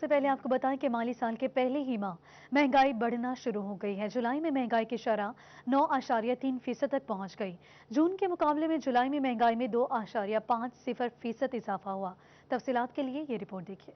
سے پہلے آپ کو بتائیں کہ مالی سال کے پہلے ہی ماہ مہنگائی بڑھنا شروع ہو گئی ہے۔ جولائی میں مہنگائی کی شرح 9.3% تک پہنچ گئی۔ جون کے مقابلے میں جولائی میں مہنگائی میں 2.50% اضافہ ہوا۔ تفصیلات کے لیے یہ رپورٹ دیکھیے۔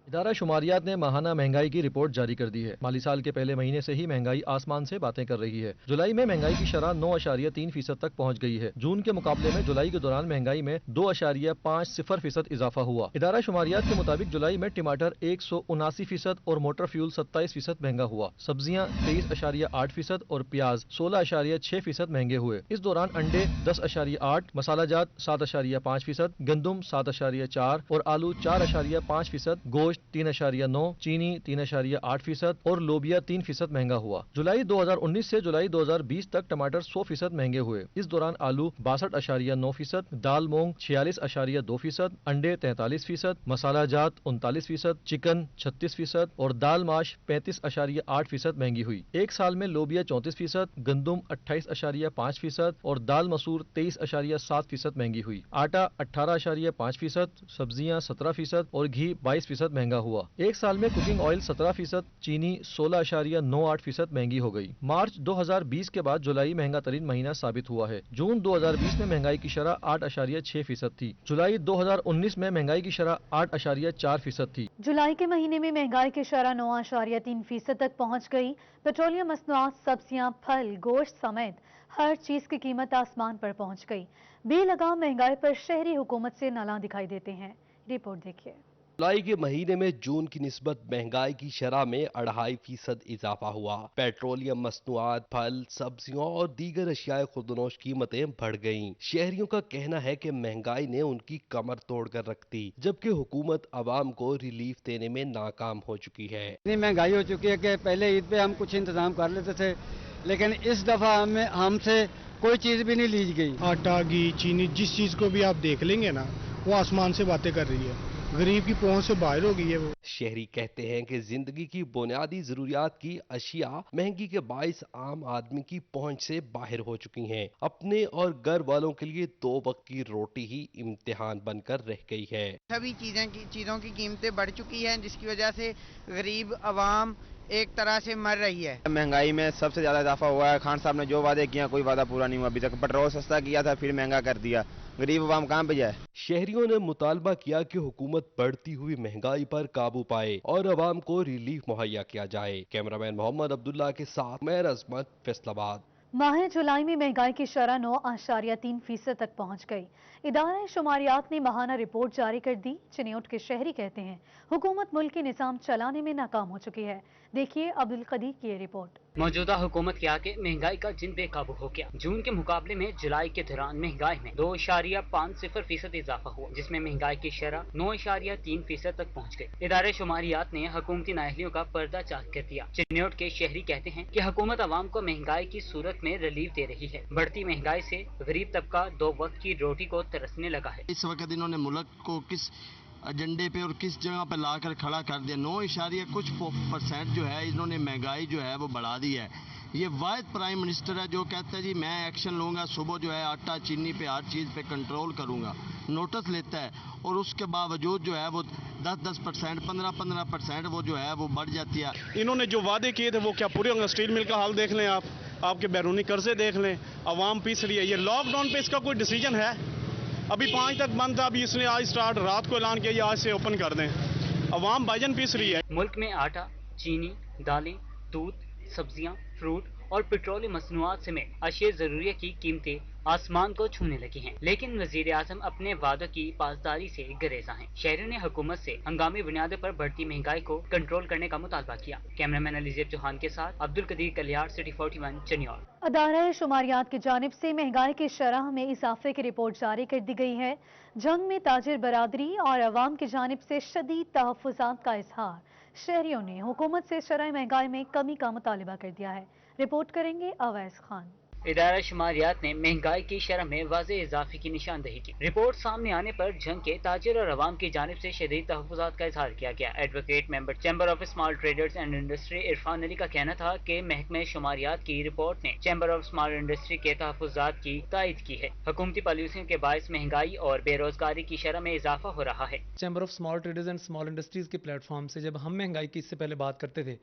ادارہ شماریات نے ماہانہ مہنگائی کی رپورٹ جاری کر دی ہے۔ مالی سال کے پہلے مہینے سے ہی مہنگائی آسمان سے باتیں کر رہی ہے۔ جولائی میں مہنگائی کی شرح 9.3% تک پہنچ گئی ہے۔ جون کے مقابلے میں جولائی کے دوران مہنگائی میں 2.50% اضافہ ہوا۔ ادارہ شماریات کے مطابق جولائی میں ٹماٹر 179% اور موٹر فیول 27% مہنگا ہوا۔ سبزیاں 23.8% اور پیاز 16.6% مہنگے ہوئے۔ اس دوران انڈے 10.8%، مسالہ جات 7.5%، گندم 7.4% اور آلو 4.5%، گوشت 3.9%، چینی 3.8% اور لوبیا 3% مہنگا ہوا۔ جولائی 2019 سے جولائی 2020 تک ٹماٹر 100% مہنگے ہوئے۔ اس دوران آلو 62.9%، دال مونگ 46.2%، انڈے 43%، مسالہ جات 39%، چکن 36% اور دال ماش 35.8% مہنگی ہوئی۔ ایک سال میں لوبیا 34%، گندم 28.5% اور دال مسور 23.7% مہنگی ہوئی۔ آٹا 18.5%، سبزیاں 17% اور گھی 22% مہنگا ہوا۔ ایک سال میں کوکنگ آئل 17%، چینی 16.98% مہنگی ہو گئی۔ مارچ 2020 کے بعد جولائی مہنگا ترین مہینہ ثابت ہوا ہے۔ جون 2020 میں مہنگائی کی شرح 8.6% تھی۔ جولائی 2019 میں مہنگائی کی شرح 8.4% تھی۔ جولائی کے مہینے میں مہنگائی کی شرح 9.3% تک پہنچ گئی۔ پیٹرولیم مصنوعات، سبزیاں، پھل، گوشت سمیت ہر چیز کی قیمت آسمان پر پہنچ گئی۔ بے لگام مہنگائی پر شہری حکومت سے نالاں دکھائی دیتے ہیں۔ رپورٹ دیکھیے۔ جولائی کے مہینے میں جون کی نسبت مہنگائی کی شرح میں 2.5% اضافہ ہوا۔ پیٹرولیم مصنوعات، پھل، سبزیوں اور دیگر اشیاء خوردنوش قیمتیں بڑھ گئیں۔ شہریوں کا کہنا ہے کہ مہنگائی نے ان کی کمر توڑ کر رکھ دی، جبکہ حکومت عوام کو ریلیف دینے میں ناکام ہو چکی ہے۔ اتنی مہنگائی ہو چکی ہے کہ پہلے عید پہ ہم کچھ انتظام کر لیتے تھے، لیکن اس دفعہ ہم سے کوئی چیز بھی نہیں لی گئی۔ آٹا، گھی، چینی، جس چیز کو بھی آپ دیکھ لیں گے نا، وہ آسمان سے باتیں کر رہی ہے۔ غریب کی پہنچ سے باہر ہو گئی ہے وہ۔ شہری کہتے ہیں کہ زندگی کی بنیادی ضروریات کی اشیاء مہنگی کے باعث عام آدمی کی پہنچ سے باہر ہو چکی ہیں۔ اپنے اور گھر والوں کے لیے 2 وقت کی روٹی ہی امتحان بن کر رہ گئی ہے۔ سبھی چیزوں کی قیمتیں بڑھ چکی ہیں، جس کی وجہ سے غریب عوام ایک طرح سے مر رہی ہے۔ مہنگائی میں سب سے زیادہ اضافہ ہوا ہے۔ خان صاحب نے جو وعدے کیا کوئی وعدہ پورا نہیں ہوا ابھی تک۔ پیٹرول سستا کیا تھا پھر مہنگا کر دیا، غریب عوام کہاں پہ جائے؟ شہریوں نے مطالبہ کیا کہ حکومت بڑھتی ہوئی مہنگائی پر قابو پائے اور عوام کو ریلیف مہیا کیا جائے۔ کیمرامین محمد عبداللہ کے ساتھ مہر عظمت، فیصل آباد۔ ماہ جولائی میں مہنگائی کی شرح 9.3% تک پہنچ گئی۔ ادارہ شماریات نے ماہانہ رپورٹ جاری کر دی۔ چنیوٹ کے شہری کہتے ہیں حکومت ملک کے نظام چلانے میں ناکام ہو چکی ہے۔ دیکھیے عبدالقدیر کی یہ رپورٹ۔ موجودہ حکومت کے آگے مہنگائی کا جن بے قابو ہو گیا۔ جون کے مقابلے میں جولائی کے دوران مہنگائی میں 2.50% اضافہ ہوا، جس میں مہنگائی کی شرح 9.3% تک پہنچ گئی۔ ادارے شماریات نے حکومتی نااہلیوں کا پردہ چاک کر دیا۔ چنیوٹ کے شہری کہتے ہیں کہ حکومت عوام کو مہنگائی کی صورت میں ریلیف دے رہی ہے۔ بڑھتی مہنگائی سے غریب طبقہ 2 وقت کی روٹی کو ترسنے لگا ہے۔ اس وقت انہوں نے ملک کو کس ایجنڈے پہ اور کس جگہ پہ لا کر کھڑا کر دیا۔ 9.% جو ہے انہوں نے مہنگائی جو ہے وہ بڑھا دی ہے۔ یہ واحد پرائم منسٹر ہے جو کہتا ہے جی میں ایکشن لوں گا، صبح جو ہے آٹا چینی پہ ہر چیز پہ کنٹرول کروں گا، نوٹس لیتا ہے اور اس کے باوجود جو ہے وہ 10% 15% وہ جو ہے وہ بڑھ جاتی ہے۔ انہوں نے جو وعدے کیے تھے وہ کیا پورے ہوں گے؟ اسٹیل مل کا حال دیکھ لیں آپ کے بیرونی قرضے دیکھ لیں، عوام پیس رہی ہے۔ یہ لاک ڈاؤن پہ اس کا کوئی ڈیسیجن ہے؟ ابھی 5 تک بند تھا، ابھی اس نے آج سٹارٹ رات کو اعلان کیا یہ آج سے اوپن کر دیں۔ عوام بھاجن پیس رہی ہے۔ ملک میں آٹا، چینی، دالیں، دودھ، سبزیاں، فروٹ اور پیٹرولیم مصنوعات سمیت اشیاء ضروریہ کی قیمتیں آسمان کو چھونے لگی ہیں، لیکن وزیر اعظم اپنے وعدوں کی پاسداری سے گریزاں ہیں۔ شہریوں نے حکومت سے ہنگامی بنیادوں پر بڑھتی مہنگائی کو کنٹرول کرنے کا مطالبہ کیا۔ کیمرامین علیزیب چوہان کے ساتھ عبدالقدیر کلیار، سٹی 41 چنیوٹ۔ ادارہ شماریات کی جانب سے مہنگائی کی شرح میں اضافے کی رپورٹ جاری کر دی گئی ہے۔ جنگ میں تاجر برادری اور عوام کی جانب سے شدید تحفظات کا اظہار۔ شہریوں نے حکومت سے شرح مہنگائی میں کمی کا مطالبہ کر دیا ہے۔ رپورٹ کریں گے اویس خان۔ ادارہ شماریات نے مہنگائی کی شرح میں واضح اضافے کی نشاندہی کی۔ رپورٹ سامنے آنے پر جنگ کے تاجر اور عوام کی جانب سے شدید تحفظات کا اظہار کیا گیا۔ Advocate member chamber of small traders and industry Irfan Ali کا کہنا تھا کہ محکمہ شماریات کی رپورٹ نے چیمبر آف اسمال انڈسٹری کے تحفظات کی تائید کی ہے۔ حکومتی پالیسیوں کے باعث مہنگائی اور بے روزگاری کی شرح میں اضافہ ہو رہا ہے۔ Chamber of small traders and small industries کے پلیٹ فارم سے جب ہم مہنگائی کی اس سے پہلے بات کرتے تھے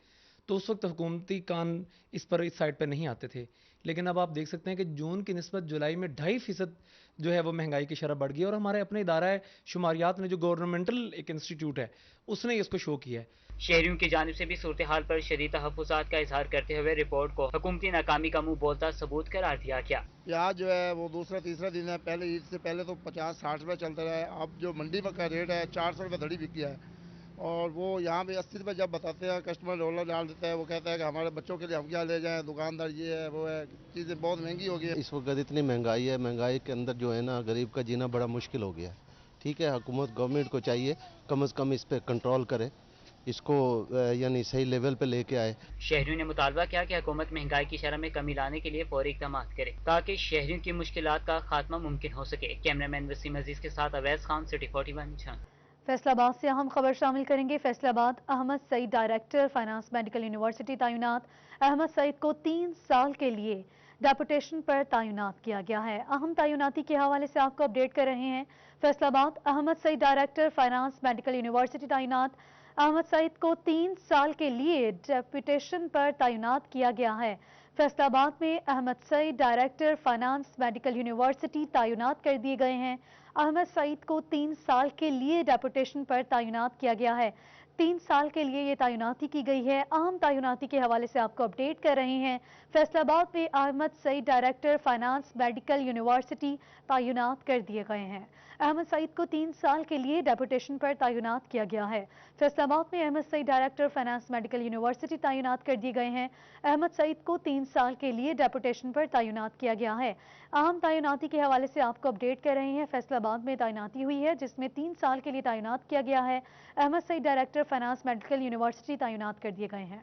تو اس وقت حکومتی کان اس سائٹ پر نہیں آتے تھے، لیکن اب آپ دیکھ سکتے ہیں کہ جون کی نسبت جولائی میں 2.5% جو ہے وہ مہنگائی کی شرح بڑھ گئی، اور ہمارے اپنے ادارہ ہے شماریات نے جو گورنمنٹل ایک انسٹیٹیوٹ ہے اس نے اس کو شو کیا ہے۔ شہریوں کی جانب سے بھی صورتحال پر شدید تحفظات کا اظہار کرتے ہوئے رپورٹ کو حکومتی ناکامی کا منہ بولتا ثبوت قرار دیا گیا۔ پیاز جو ہے وہ دوسرا تیسرا دن ہے، پہلے عید سے پہلے تو 50-60 روپے چلتا رہا ہے، اب جو منڈی میں کا ریٹ ہے 400 روپے دھڑی بک گیا ہے، اور وہ یہاں پہ 80 روپے جب بتاتے ہیں کسٹمر رولر ڈال دیتا ہے، وہ کہتا ہے کہ ہمارے بچوں کے لیے ہم کیا لے جائیں، دکاندار یہ ہے وہ ہے، چیزیں بہت مہنگی ہو گئی ہیں۔ اس وقت اتنی مہنگائی ہے، مہنگائی کے اندر جو ہے نا غریب کا جینا بڑا مشکل ہو گیا ہے۔ ٹھیک ہے، حکومت گورنمنٹ کو چاہیے کم از کم اس پہ کنٹرول کرے، اس کو یعنی صحیح لیول پہ لے کے آئے۔ شہریوں نے مطالبہ کیا کہ حکومت مہنگائی کی شرح میں کمی لانے کے لیے فوری اقدامات کرے تاکہ شہریوں کی مشکلات کا خاتمہ ممکن ہو سکے۔ کیمرہ مین وسیم عزیز کے ساتھ اویس خان، سٹی 41 جھنگ۔ فیصل آباد سے اہم خبر شامل کریں گے۔ فیصل آباد احمد سعید ڈائریکٹر فائنانس میڈیکل یونیورسٹی تعینات۔ احمد سعید کو 3 سال کے لیے ڈیپوٹیشن پر تعینات کیا گیا ہے۔ اہم تعیناتی کے حوالے سے آپ کو اپڈیٹ کر رہے ہیں۔ فیصل آباد احمد سعید ڈائریکٹر فائنانس میڈیکل یونیورسٹی تعینات۔ احمد سعید کو 3 سال کے لیے ڈیپوٹیشن پر تعینات کیا گیا ہے۔ فیصل آباد میں احمد سعید ڈائریکٹر فائنانس میڈیکل یونیورسٹی تعینات کر دیے گئے ہیں۔ احمد سعید کو 3 سال کے لیے ڈیپوٹیشن پر تعینات کیا گیا ہے۔ 3 سال کے لیے یہ تعیناتی کی گئی ہے۔ اہم تعیناتی کے حوالے سے آپ کو اپڈیٹ کر رہے ہیں۔ فیصل آباد میں احمد سعید ڈائریکٹر فائنانس میڈیکل یونیورسٹی تعینات کر دیے گئے ہیں۔ احمد سعید کو 3 سال کے لیے ڈیپوٹیشن پر تعینات کیا گیا ہے۔ فیصل آباد میں احمد سعید ڈائریکٹر فائنانس میڈیکل یونیورسٹی تعینات کر دیے گئے ہیں۔ احمد سعید کو 3 سال کے لیے ڈیپوٹیشن پر تعینات کیا گیا ہے۔ اہم تعیناتی کے حوالے سے آپ کو اپڈیٹ کر رہے ہیں۔ فیصل آباد میں تعیناتی ہوئی ہے جس میں 3 سال کے لیے تعینات کیا گیا ہے۔ احمد سعید ڈائریکٹر فائنانس میڈیکل یونیورسٹی تعینات کر دیے گئے ہیں۔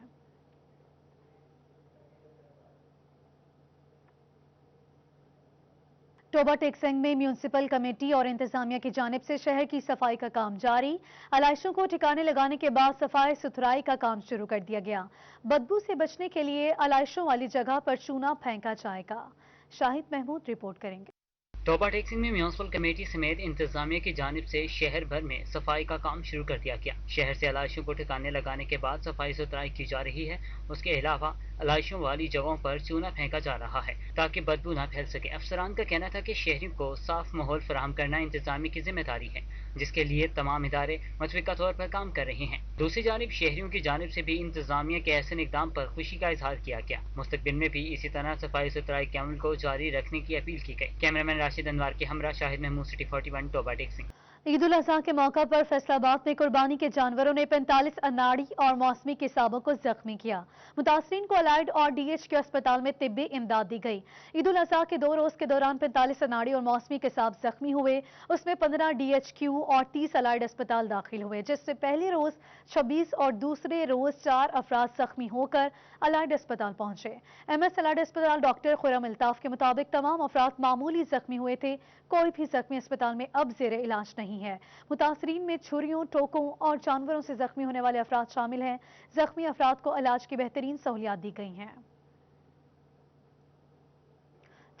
ٹوبہ ٹیکسنگ میں میونسپل کمیٹی اور انتظامیہ کی جانب سے شہر کی صفائی کا کام جاری۔ علائشوں کو ٹھکانے لگانے کے بعد صفائی ستھرائی کا کام شروع کر دیا گیا۔ بدبو سے بچنے کے لیے علائشوں والی جگہ پر چونا پھینکا جائے گا۔ شاہد محمود رپورٹ کریں گے۔ ٹوبہ ٹیکسنگ میں میونسپل کمیٹی سمیت انتظامیہ کی جانب سے شہر بھر میں صفائی کا کام شروع کر دیا گیا۔ شہر سے علائشوں کو ٹھکانے لگانے کے بعد صفائی ستھرائی کی جا رہی ہے۔ اس کے علاوہ علائشوں والی جگہوں پر چونا پھینکا جا رہا ہے تاکہ بدبو نہ پھیل سکے۔ افسران کا کہنا تھا کہ شہریوں کو صاف ماحول فراہم کرنا انتظامیہ کی ذمہ داری ہے، جس کے لیے تمام ادارے متفقہ طور پر کام کر رہے ہیں۔ دوسری جانب شہریوں کی جانب سے بھی انتظامیہ کے احسن اقدام پر خوشی کا اظہار کیا گیا۔ مستقبل میں بھی اسی طرح صفائی ستھرائی کے عمل کو جاری رکھنے کی اپیل کی گئی۔ کیمرہ مین راشد انوار کے ہمراہ شاہد محمود، سٹی 41 ٹوبہ ٹیکسنگ۔ عید الاضحیٰ کے موقع پر فیصل آباد میں قربانی کے جانوروں نے 45 اناڑی اور موسمی کسابوں کو زخمی کیا۔ متاثرین کو الائڈ اور ڈی ایچ کیو اسپتال میں طبی امداد دی گئی۔ عید الاضحیٰ کے 2 روز کے دوران 45 اناڑی اور موسمی کساب زخمی ہوئے۔ اس میں 15 ڈی ایچ کیو اور 30 الائڈ اسپتال داخل ہوئے، جس سے پہلے روز 26 اور دوسرے روز 4 افراد زخمی ہو کر الائڈ اسپتال پہنچے۔ ایم ایس الائڈ اسپتال ڈاکٹر خرم الطاف کے مطابق تمام افراد معمولی زخمی ہوئے تھے۔ کوئی بھی زخمی اسپتال میں اب زیر علاج نہیں ہے۔ متاثرین میں چھریوں، ٹوکوں اور جانوروں سے زخمی ہونے والے افراد شامل ہیں۔ زخمی افراد کو علاج کی بہترین سہولیات دی گئی ہیں۔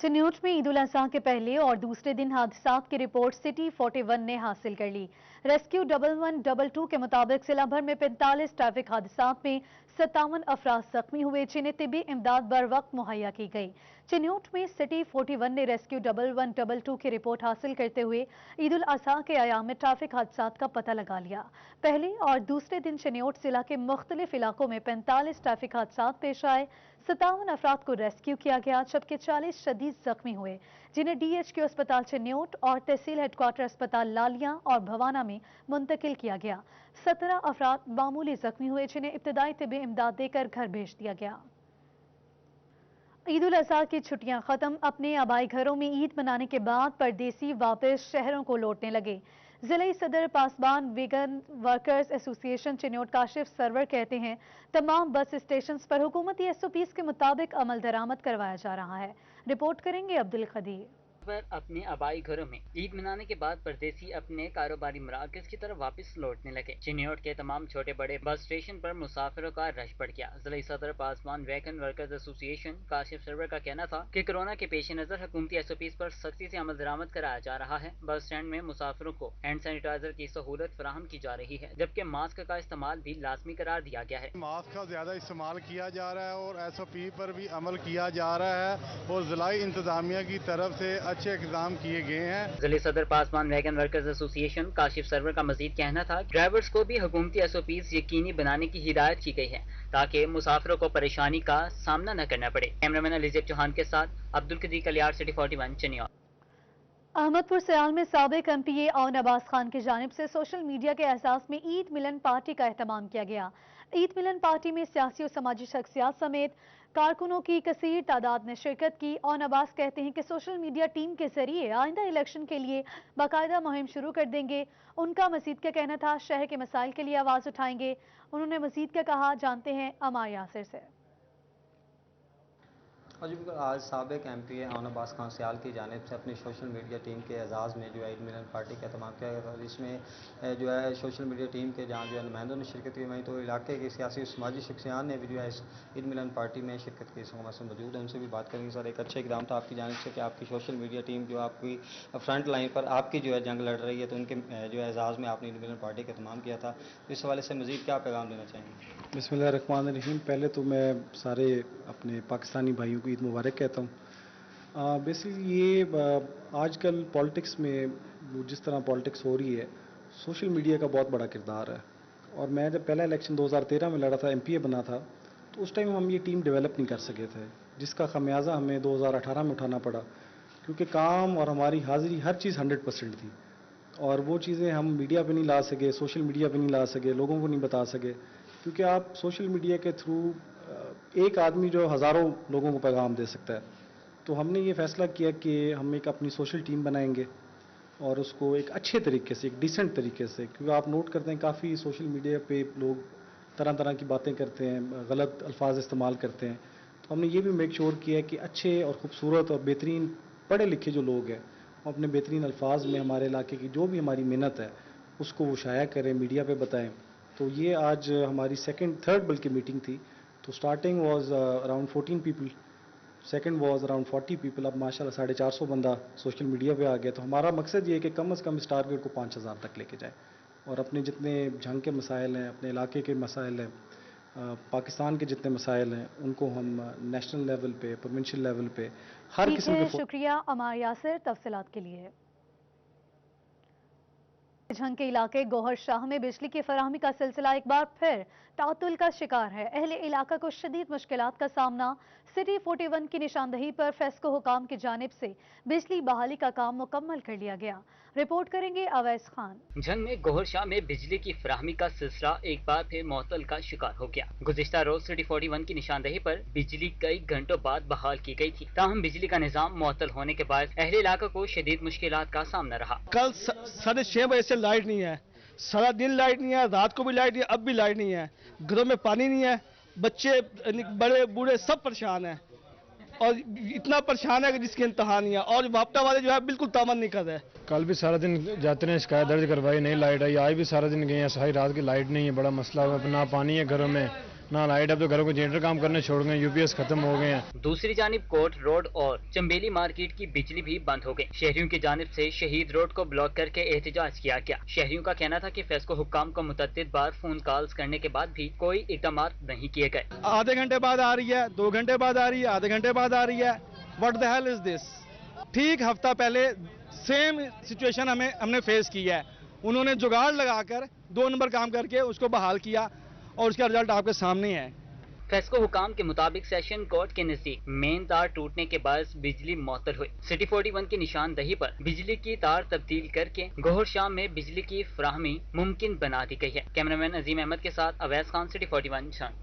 چنیوٹ میں عید الاضحیٰ کے پہلے اور دوسرے دن حادثات کی رپورٹ سٹی 41 نے حاصل کر لی۔ ریسکیو 1122 کے مطابق ضلع بھر میں 45 ٹریفک حادثات میں 57 افراد زخمی ہوئے، جنہیں طبی امداد بر وقت مہیا کی گئی۔ چنیوٹ میں سٹی 41 نے ریسکیو 1122 کی رپورٹ حاصل کرتے ہوئے عید الاضحیٰ کے ایام میں ٹریفک حادثات کا پتہ لگا لیا۔ پہلے اور دوسرے دن چنیوٹ ضلع کے مختلف علاقوں میں 45 ٹریفک حادثات پیش آئے۔ 57 افراد کو ریسکیو کیا گیا، جبکہ 40 شدید زخمی ہوئے، جنہیں ڈی ایچ کیو اسپتال چنیوٹ اور تحصیل ہیڈ کوارٹر اسپتال لالیاں اور بھوانا میں منتقل کیا گیا۔ 17 افراد معمولی زخمی ہوئے، جنہیں ابتدائی طبی امداد دے کر گھر بھیج دیا گیا۔ عید الاضحیٰ کی چھٹیاں ختم، اپنے آبائی گھروں میں عید منانے کے بعد پردیسی واپس شہروں کو لوٹنے لگے۔ ضلعی صدر پاسبان ویگن ورکرز ایسوسی ایشن چنیوٹ کاشف سرور کہتے ہیں تمام بس اسٹیشنز پر حکومتی SOPs کے مطابق عمل درآمد کروایا جا رہا ہے. رپورٹ کریں گے عبدالقدیر. پر اپنے آبائی گھروں میں عید منانے کے بعد پردیسی اپنے کاروباری مراکز کی طرف واپس لوٹنے لگے. چنیوٹ کے تمام چھوٹے بڑے بس اسٹیشن پر مسافروں کا رش بڑھ گیا. ضلعی صدر پاسبان ویگن ورکرز ایسوسی ایشن کاشف سرور کا کہنا تھا کہ کورونا کے پیش نظر حکومتی SOPs پر سختی سے عمل درآمد کرایا جا رہا ہے. بس اسٹینڈ میں مسافروں کو ہینڈ سینیٹائزر کی سہولت فراہم کی جا رہی ہے، جبکہ ماسک کا استعمال بھی لازمی قرار دیا گیا ہے. ماسک کا زیادہ استعمال کیا جا رہا ہے اور SOP پر بھی عمل کیا جا رہا ہے اور ضلعی انتظامیہ کی طرف سے اچھے اقدام کیے گئے ہیں. ضلعی صدر پاسبان ویگن ورکرز ایسوسی ایشن کاشف سرور کا مزید کہنا تھا کہ ڈرائیورز کو بھی حکومتی SOPs یقینی بنانے کی ہدایت کی گئی ہے تاکہ مسافروں کو پریشانی کا سامنا نہ کرنا پڑے. کیمرامین علیزیب چوہان کے ساتھ عبدالقدیر کلیار، سٹی 41 چنیوٹ. احمد پور سیال میں سابق MPA اون عباس خان کی جانب سے سوشل میڈیا کے احساس میں عید ملن پارٹی کا اہتمام کیا گیا. عید ملن پارٹی میں سیاسی اور سماجی شخصیات سمیت کارکنوں کی کثیر تعداد نے شرکت کی. اون عباس کہتے ہیں کہ سوشل میڈیا ٹیم کے ذریعے آئندہ الیکشن کے لیے باقاعدہ مہم شروع کر دیں گے. ان کا مزید کیا کہنا تھا، شہر کے مسائل کے لیے آواز اٹھائیں گے. انہوں نے مزید کیا کہا، جانتے ہیں عمار یاسر سے. آج سابق MPA اون عباس خان سیال کی جانب سے اپنی سوشل میڈیا ٹیم کے اعزاز میں جو ہے عید ملن پارٹی کا اہتمام کیا گیا تھا. اس میں جو ہے سوشل میڈیا ٹیم کے جہاں جو ہے نمائندوں نے شرکت کی، وہیں تو علاقے کے سیاسی اور سماجی شخصیات نے بھی جو ہے اس عید ملن پارٹی میں شرکت کی. اس وقت سے موجود ہیں، ان سے بھی بات کریں گے. سر، ایک اچھا اقدام تھا آپ کی جانب سے کہ آپ کی سوشل میڈیا ٹیم جو آپ کی فرنٹ لائن پر آپ کی جو ہے جنگ لڑ رہی ہے، تو ان کے جو ہے اعزاز میں آپ نے عید ملن پارٹی کا اہتمام کیا تھا. اس حوالے سے مزید کیا پیغام دینا چاہیں گے؟ بسم اللہ الرحمن الرحیم. پہلے تو میں سارے اپنے پاکستانی بھائیوں کو عید مبارک کہتا ہوں. بیسیکلی یہ آج کل پالیٹکس میں جس طرح پالیٹکس ہو رہی ہے، سوشل میڈیا کا بہت بڑا کردار ہے. اور میں جب پہلا الیکشن 2013 میں لڑا تھا، MPA بنا تھا، تو اس ٹائم ہم یہ ٹیم ڈیولپ نہیں کر سکے تھے، جس کا خمیازہ ہمیں 2018 میں اٹھانا پڑا، کیونکہ کام اور ہماری حاضری ہر چیز 100% تھی. اور وہ چیزیں ہم میڈیا پہ نہیں لا سکے، سوشل میڈیا پہ نہیں لا سکے، لوگوں کو نہیں بتا سکے، کیونکہ آپ سوشل میڈیا کے تھرو ایک آدمی جو ہزاروں لوگوں کو پیغام دے سکتا ہے. تو ہم نے یہ فیصلہ کیا کہ ہم ایک اپنی سوشل ٹیم بنائیں گے اور اس کو ایک اچھے طریقے سے، ایک ڈیسنٹ طریقے سے، کیونکہ آپ نوٹ کرتے ہیں کافی سوشل میڈیا پہ لوگ طرح طرح کی باتیں کرتے ہیں، غلط الفاظ استعمال کرتے ہیں. تو ہم نے یہ بھی میک شور کیا کہ اچھے اور خوبصورت اور بہترین پڑھے لکھے جو لوگ ہیں وہ اپنے بہترین الفاظ میں ہمارے علاقے کی جو بھی ہماری محنت ہے اس کو وہ شائع کریں، میڈیا پہ بتائیں. تو یہ آج ہماری تھرڈ بلکہ میٹنگ تھی. تو starting was around 14 people, second was around 40 people. اب ماشاءاللہ 450 بندہ سوشل میڈیا پہ آ گیا. تو ہمارا مقصد یہ ہے کہ کم از کم اس ٹارگیٹ کو 5000 تک لے کے جائیں، اور اپنے جتنے جنگ کے مسائل ہیں، اپنے علاقے کے مسائل ہیں، پاکستان کے جتنے مسائل ہیں، ان کو ہم نیشنل لیول پہ، پروونشل لیول پہ ہر قسم کے. شکریہ عمار یاسر تفصیلات کے لیے. جھنگ کے علاقے گوہر شاہ میں بجلی کی فراہمی کا سلسلہ ایک بار پھر تعطل کا شکار ہے. اہل علاقہ کو شدید مشکلات کا سامنا. سٹی 41 کی نشاندہی پر فیسکو حکام کی جانب سے بجلی بحالی کا کام مکمل کر لیا گیا. رپورٹ کریں گے اویس خان. جھنگ میں گوہر شاہ میں بجلی کی فراہمی کا سلسلہ ایک بار پھر معطل کا شکار ہو گیا. گزشتہ روز سٹی 41 کی نشاندہی پر بجلی کئی گھنٹوں بعد بحال کی گئی تھی، تاہم بجلی کا نظام معطل ہونے کے باعث اہل علاقہ کو شدید مشکلات کا سامنا رہا. کل 6:30 بجے سے لائٹ نہیں ہے، سارا دن لائٹ نہیں ہے، رات کو بھی لائٹ نہیں ہے، اب بھی لائٹ نہیں ہے. گھروں میں پانی نہیں ہے، بچے بڑے بوڑھے سب پریشان ہیں، اور اتنا پریشان ہے کہ جس کی انتہا نہیں ہے. اور واپٹا والے جو ہے بالکل تعمیر نہیں کر رہے. کل بھی سارا دن جاتے ہیں، شکایت درج کروائی، نہیں لائٹ آئی. آج بھی سارا دن گئے ہیں، ساری رات کی لائٹ نہیں ہے. بڑا مسئلہ ہوا، نہ پانی ہے گھروں میں، نہ لائٹ. اب تو گھروں کو جنریٹر کام کرنے چھوڑ گئے، UPS ختم ہو گئے ہیں. دوسری جانب کوٹ روڈ اور چمبیلی مارکیٹ کی بجلی بھی بند ہو گئی. شہریوں کی جانب سے شہید روڈ کو بلاک کر کے احتجاج کیا گیا. شہریوں کا کہنا تھا کہ فیسکو حکام کو متعدد بار فون کالز کرنے کے بعد بھی کوئی اقدامات نہیں کیے گئے. آدھے گھنٹے بعد آ رہی ہے، 2 گھنٹے بعد آ رہی ہے، آدھے گھنٹے بعد آ رہی ہے. واٹ دا ہیل از دس؟ ٹھیک ہفتہ پہلے سیم سچویشن ہم نے فیس کی ہے. انہوں نے جگاڑ لگا کر 2 نمبر کام کر کے اس کو بحال کیا، اور اس کا رزلٹ آپ کے سامنے ہے. فیسکو حکام کے مطابق سیشن کورٹ کے نزدیک مین تار ٹوٹنے کے باعث بجلی معطل ہوئی. سٹی 41 کی نشاندہی پر بجلی کی تار تبدیل کر کے گوہر شاہ میں بجلی کی فراہمی ممکن بنا دی گئی ہے. کیمرامین عظیم احمد کے ساتھ اویس خان، سٹی 41 جھنگ.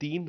3